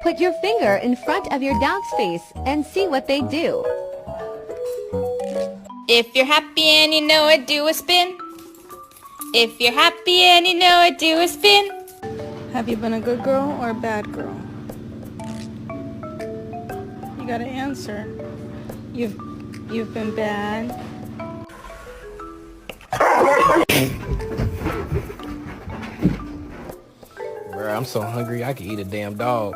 Put your finger in front of your dog's face and see what they do. If you're happy and you know it, do a spin. If you're happy and you know it, do a spin. Have you been a good girl or a bad girl? You gotta answer. You've been bad. Bruh, I'm so hungry I could eat a damn dog.